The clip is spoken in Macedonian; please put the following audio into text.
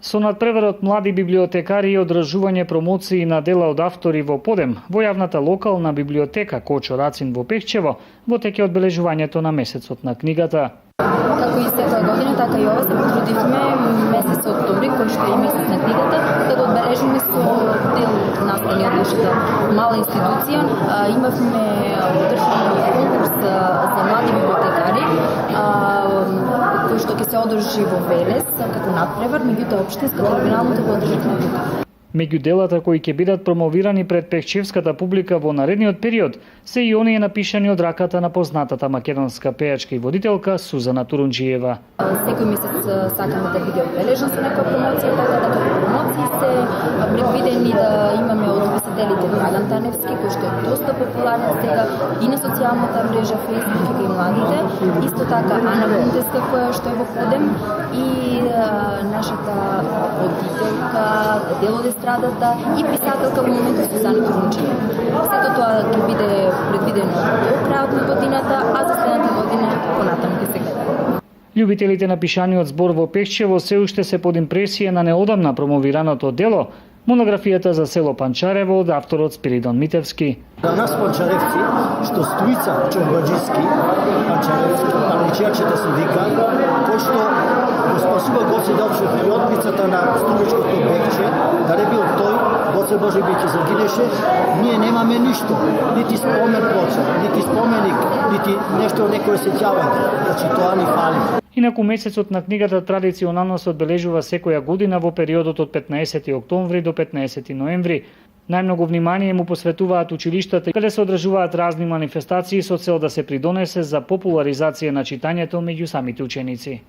Со надпреварот млади библиотекари и одржување промоции на дела од автори во Подем, во јавната локална библиотека Кочо Рацин во Пехчево, во теќе одбележувањето на месецот на книгата. Како и секоја година, така и ова се потрудивме месец октомври, кој што е месец на книгата, да го одбележиме со дел настани од нашата мала институција. Имавме одржан конкурс за млади библиотекари, кој што ќе се одржи во Велес како надпревар, меѓутоа општинската регионалната го одржавме тука. Меѓу делата кои ќе бидат промовирани пред пехчевската публика во наредниот период се и оние напишани од раката на познатата македонска пејачка и водителка Сузана Турунџиева. Секој месец сакаме да биде одбележан со некоја промоција, така да како промоции се предвидени да имаме од писателите Драган Таневски, кој што е доста популарен сега и на социјалната мрежа Facebook и младите, исто така Ана Бунтеска која што е во Подем и нашата водителка, дел од естрадата и писателка во моментот Сузана Турунџиева. Сето тоа ќе биде предвидено до крајот на годината, а за следната година понатаму ќе се гледа. Љубителите на пишаниот збор во Пехчево се уште се под импресија на неодамна промовираното дело, монографијата за село Панчарево од авторот Спиридон Митевски. За нас панчаревци, што Стоица Чорбаџиски, панчаревски, паничијачите се вика, кој што го спасува Гоце Делчев и отбицата на Струмечкото бекче, да не бил тој, Гоце Божи биќе загинеше, ние немаме ништо, нити спомен плоча, нити споменик, нити нешто некој сеќавање, значи тоа ни фали. Инаку месецот на книгата традиционално се одбележува секоја година во периодот од 15 октомври до 15 ноември. Најмногу внимание му посветуваат училиштата, каде се одржуваат разни манифестации со цел да се придонесе за популаризација на читањето меѓу самите ученици.